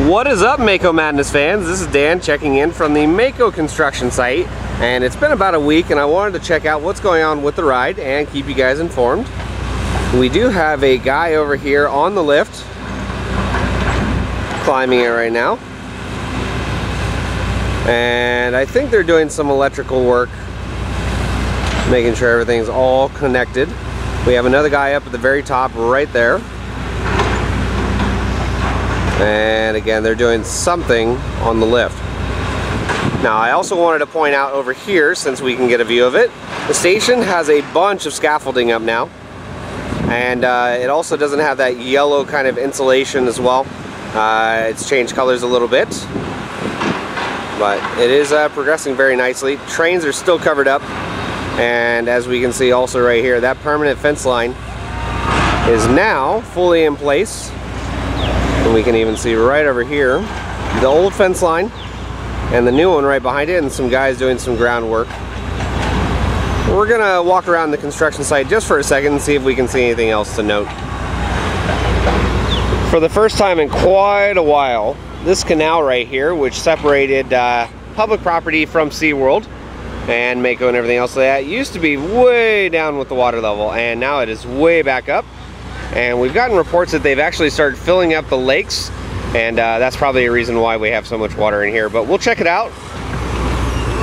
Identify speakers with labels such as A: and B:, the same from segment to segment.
A: What is up, Mako Madness fans? This is Dan checking in from the Mako construction site, and it's been about a week and I wanted to check out what's going on with the ride and keep you guys informed. We do have a guy over here on the lift climbing it right now, and I think they're doing some electrical work, making sure everything's all connected. We have another guy up at the very top right there. And again, they're doing something on the lift. Now, I also wanted to point out over here, since we can get a view of it, the station has a bunch of scaffolding up now. And it also doesn't have that yellow kind of insulation as well. It's changed colors a little bit. But it is progressing very nicely. Trains are still covered up. And as we can see also right here, that permanent fence line is now fully in place. And we can even see right over here the old fence line and the new one right behind it, and some guys doing some groundwork. We're gonna walk around the construction site just for a second and see if we can see anything else to note. For the first time in quite a while, this canal right here, which separated public property from SeaWorld and Mako and everything else like that, used to be way down with the water level, and now it is way back up. And we've gotten reports that they've actually started filling up the lakes, and that's probably a reason why we have so much water in here, but we'll check it out.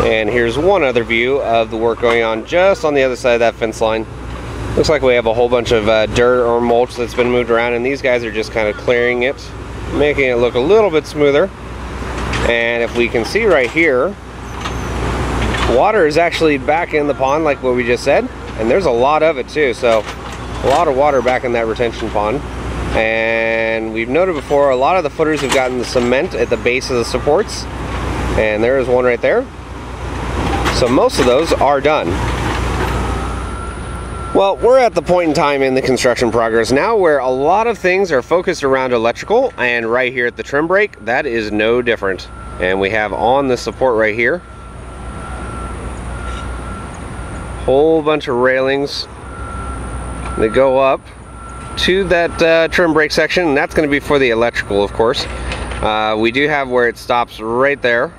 A: And here's one other view of the work going on just on the other side of that fence line. Looks like we have a whole bunch of dirt or mulch that's been moved around, and these guys are just kind of clearing it, making it look a little bit smoother. And if we can see right here, water is actually back in the pond like what we just said, and there's a lot of it too, so a lot of water back in that retention pond. And we've noted before, a lot of the footers have gotten the cement at the base of the supports, and there is one right there. So most of those are done. Well, we're at the point in time in the construction progress now where a lot of things are focused around electrical, and right here at the trim brake, that is no different. And we have on the support right here, whole bunch of railings that go up to that trim brake section, and that's going to be for the electrical, of course. We do have where it stops right there,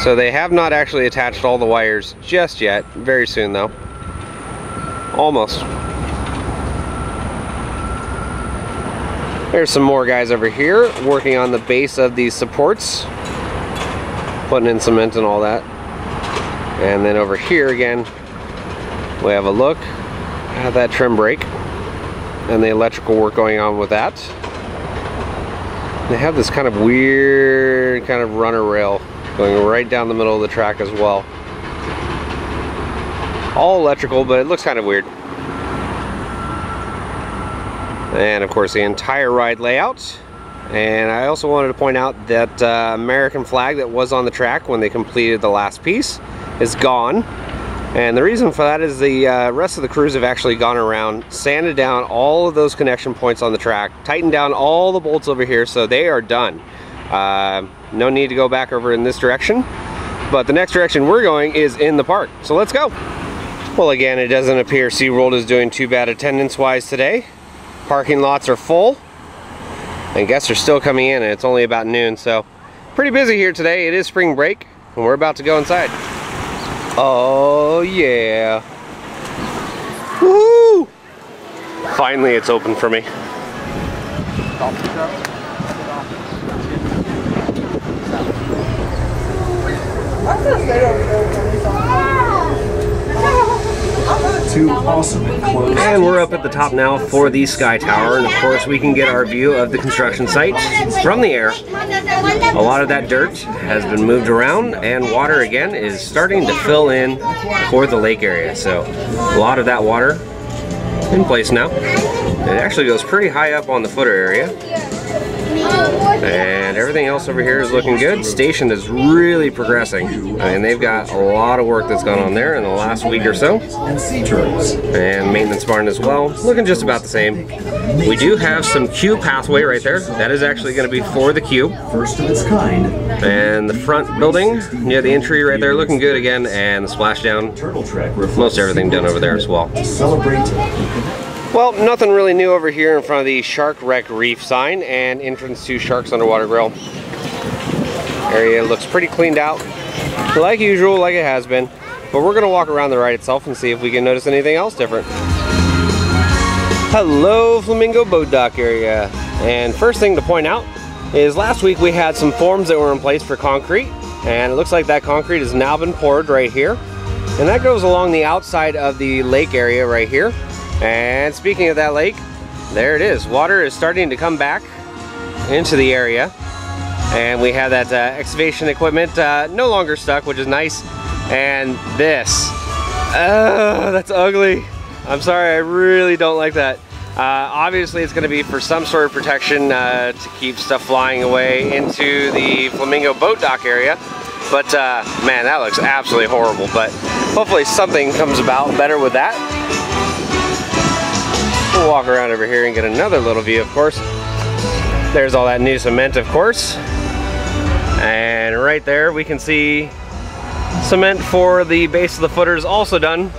A: so they have not actually attached all the wires just yet. Very soon though, almost. There's some more guys over here working on the base of these supports, putting in cement and all that. And then over here again, we have a look at that trim brake and the electrical work going on with that. They have this kind of weird kind of runner rail going right down the middle of the track as well. All electrical, but it looks kind of weird. And of course the entire ride layout. And I also wanted to point out that American flag that was on the track when they completed the last piece is gone. And the reason for that is the rest of the crews have actually gone around, sanded down all of those connection points on the track, tightened down all the bolts over here, so they are done. No need to go back over in this direction, but the next direction we're going is in the park, so let's go. Well, again, it doesn't appear SeaWorld is doing too bad attendance-wise today. Parking lots are full, and guests are still coming in, and it's only about noon, so pretty busy here today. It is spring break, and we're about to go inside. Oh yeah. Woo! Finally it's open for me.
B: Too awesome and close.
A: And we're up at the top now for the Sky Tower, and of course we can get our view of the construction site from the air. A lot of that dirt has been moved around, and water again is starting to fill in for the lake area. So a lot of that water in place now. It actually goes pretty high up on the footer area. And everything else over here is looking good. Station is really progressing. I mean, they've got a lot of work that's gone on there in the last week or so. And maintenance barn as well, looking just about the same. We do have some queue pathway right there. That is actually going to be for the queue.
B: First of its kind.
A: And the front building near the entry right there, looking good again. And the splashdown, most everything done over there as well.
B: Celebrate.
A: Well, nothing really new over here in front of the Shark Wreck Reef sign and entrance to Sharks Underwater Grill. Area looks pretty cleaned out, like usual, like it has been. But we're going to walk around the ride itself and see if we can notice anything else different. Hello, Flamingo Boat Dock area. And first thing to point out is last week we had some forms that were in place for concrete. And it looks like that concrete has now been poured right here. And that goes along the outside of the lake area right here. And speaking of that lake, there it is. Water is starting to come back into the area. And we have that excavation equipment no longer stuck, which is nice. And this, that's ugly. I'm sorry, I really don't like that. Obviously it's going to be for some sort of protection to keep stuff flying away into the Flamingo Boat Dock area. But man, that looks absolutely horrible. But hopefully something comes about better with that. We'll walk around over here and get another little view, of course. There's all that new cement, of course. And right there we can see cement for the base of the footers also done.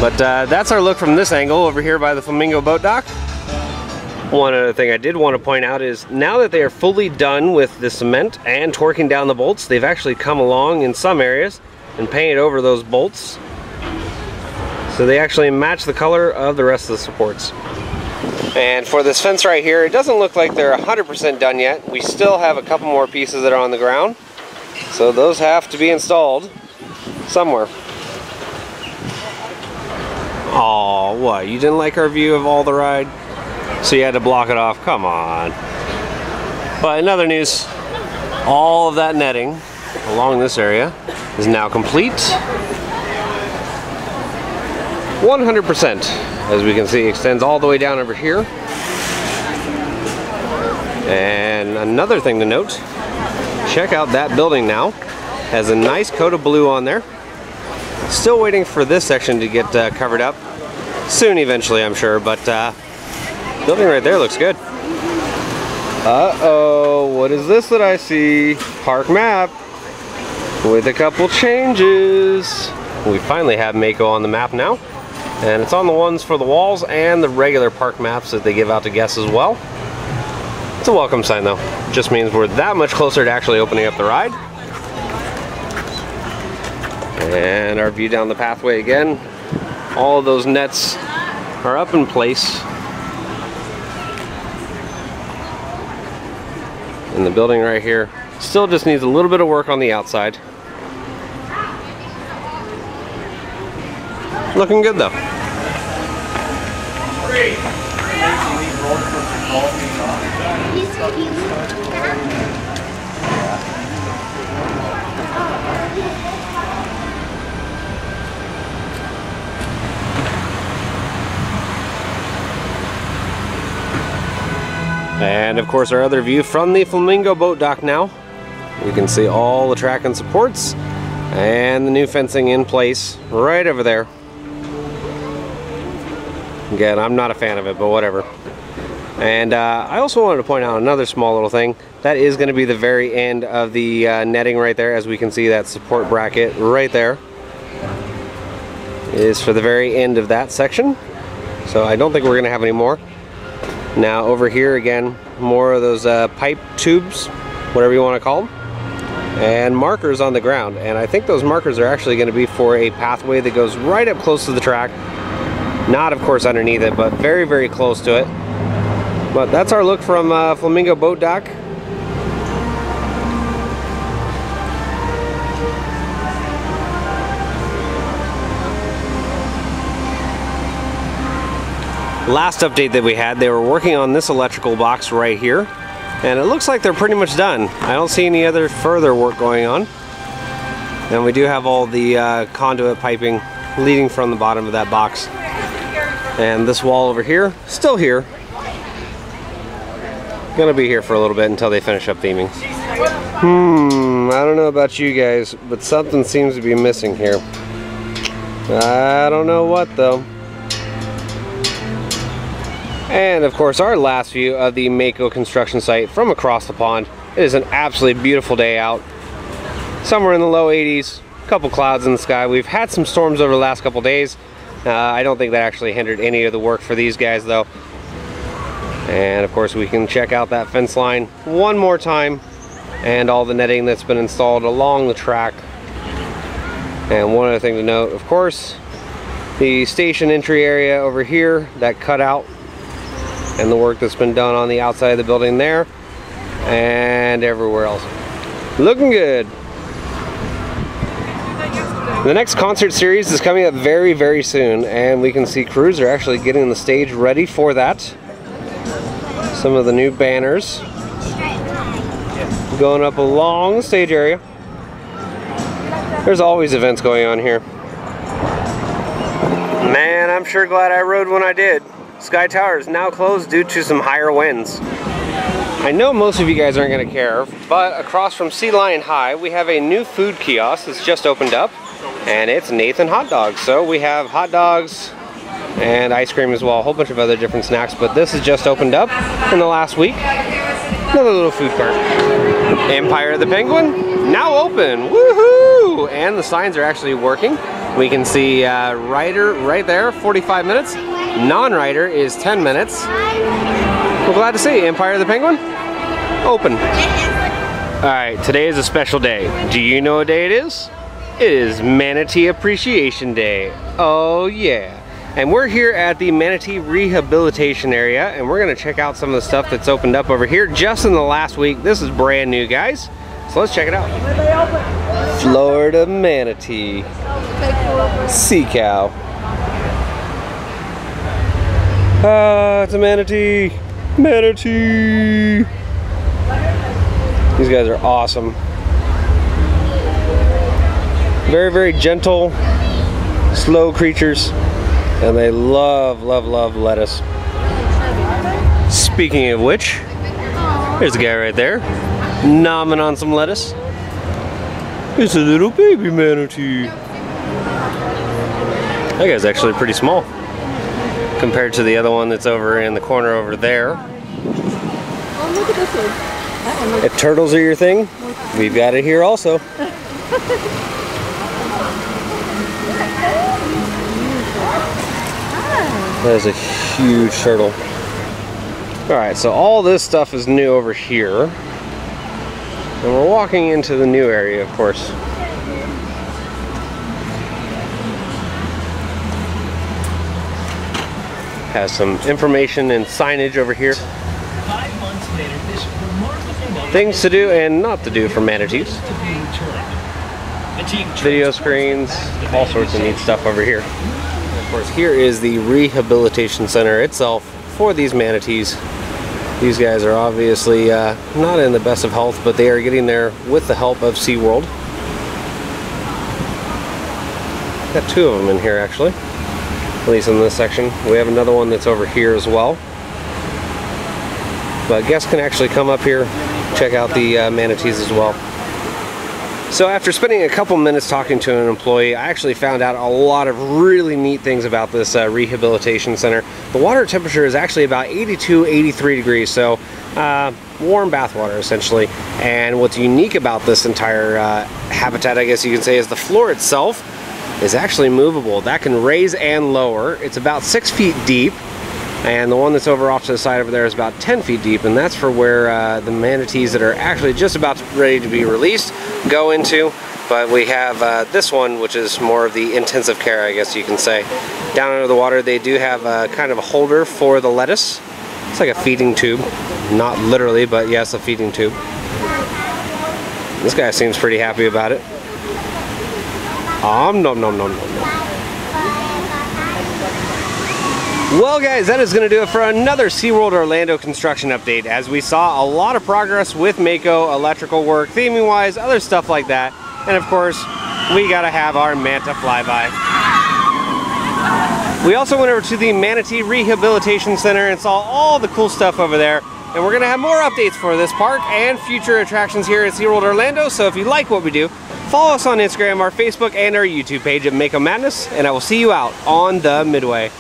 A: But that's our look from this angle over here by the Flamingo Boat Dock. One other thing I did want to point out is now that they are fully done with the cement and torquing down the bolts, they've actually come along in some areas and painted over those bolts. So they actually match the color of the rest of the supports. And for this fence right here, it doesn't look like they're 100% done yet. We still have a couple more pieces that are on the ground. So those have to be installed somewhere. Oh, what? You didn't like our view of all the ride? So you had to block it off? Come on. But in other news, all of that netting along this area is now complete. 100%, as we can see, extends all the way down over here. And another thing to note, check out that building now. Has a nice coat of blue on there. Still waiting for this section to get covered up. Soon eventually, I'm sure, but building right there looks good. Uh-oh, what is this that I see? Park map with a couple changes. We finally have Mako on the map now. And it's on the ones for the walls and the regular park maps that they give out to guests as well. It's a welcome sign though. Just means we're that much closer to actually opening up the ride. And our view down the pathway again. All of those nets are up in place. And the building right here still just needs a little bit of work on the outside. Looking good though. And of course our other view from the Flamingo Boat Dock now. You can see all the track and supports and the new fencing in place right over there. Again, I'm not a fan of it, but whatever. And I also wanted to point out another small little thing. That is going to be the very end of the netting right there. As we can see, that support bracket right there is for the very end of that section. So I don't think we're going to have any more. Now over here again, more of those pipe tubes, whatever you want to call them, and markers on the ground. And I think those markers are actually going to be for a pathway that goes right up close to the track. Not, of course, underneath it, but very, very close to it. But that's our look from Flamingo Boat Dock. Last update that we had, they were working on this electrical box right here, and it looks like they're pretty much done. I don't see any other further work going on. And we do have all the conduit piping leading from the bottom of that box. And this wall over here, still here. Gonna be here for a little bit until they finish up theming. I don't know about you guys, but something seems to be missing here. I don't know what though. And of course our last view of the Mako construction site from across the pond. It is an absolutely beautiful day out. Somewhere in the low 80s, a couple clouds in the sky. We've had some storms over the last couple days, I don't think that actually hindered any of the work for these guys though. And of course we can check out that fence line one more time and all the netting that's been installed along the track. And one other thing to note, of course, the station entry area over here, that cutout, and the work that's been done on the outside of the building there and everywhere else. Looking good. The next concert series is coming up very, very soon, and we can see crews are actually getting the stage ready for that. Some of the new banners going up along the stage area. There's always events going on here. Man, I'm sure glad I rode when I did. Sky Tower is now closed due to some higher winds. I know most of you guys aren't going to care, but across from Sea Lion High, we have a new food kiosk that's just opened up, and it's Nathan Hot Dogs. So we have hot dogs and ice cream as well, a whole bunch of other different snacks, but this has just opened up in the last week. Another little food cart. Empire of the Penguin, now open, woohoo! And the signs are actually working. We can see rider right there, 45 minutes. Non-rider is 10 minutes. We're glad to see Empire of the Penguin open. Alright, today is a special day. Do you know what day it is? It is Manatee Appreciation Day. Oh yeah. And we're here at the Manatee Rehabilitation Area, and we're going to check out some of the stuff that's opened up over here just in the last week. This is brand new, guys. So let's check it out. Florida Manatee. Sea cow. Ah, it's a manatee. Manatee. These guys are awesome. Very, very gentle, slow creatures, and they love, love, love lettuce. Speaking of which, there's a guy right there, nomming on some lettuce. It's a little baby manatee. That guy's actually pretty small compared to the other one that's over in the corner over there.
C: Oh, look at this one. That one looks...
A: If turtles are your thing, we've got it here also. That is a huge turtle. Alright, so all this stuff is new over here. And we're walking into the new area, of course. Has some information and signage over here.
D: 5 months later, this remarkable
A: Things to do and not to do for manatees. Video screens, all sorts of neat stuff over here. Of course, here is the rehabilitation center itself for these manatees. These guys are obviously not in the best of health, but they are getting there with the help of SeaWorld. Got 2 of them in here actually, at least in this section. We have another one that's over here as well. But guests can actually come up here, check out the manatees as well. So after spending a couple minutes talking to an employee, I actually found out a lot of really neat things about this rehabilitation center. The water temperature is actually about 82, 83 degrees, so warm bath water essentially. And what's unique about this entire habitat, I guess you can say, is the floor itself is actually movable. That can raise and lower. It's about 6 feet deep. And the one that's over off to the side over there is about 10 feet deep, and that's for where the manatees that are actually just about ready to be released go into. But we have this one, which is more of the intensive care, I guess you can say. Down under the water, they do have kind of a holder for the lettuce. It's like a feeding tube. Not literally, but yes, a feeding tube. This guy seems pretty happy about it. Nom nom nom nom nom. Well guys, that is going to do it for another SeaWorld Orlando construction update. As we saw a lot of progress with Mako, electrical work, theming wise, other stuff like that. And of course, we got to have our Manta flyby. We also went over to the Manatee Rehabilitation Center and saw all the cool stuff over there. And we're going to have more updates for this park and future attractions here at SeaWorld Orlando. So if you like what we do, follow us on Instagram, our Facebook, and our YouTube page at Mako Madness. And I will see you out on the Midway.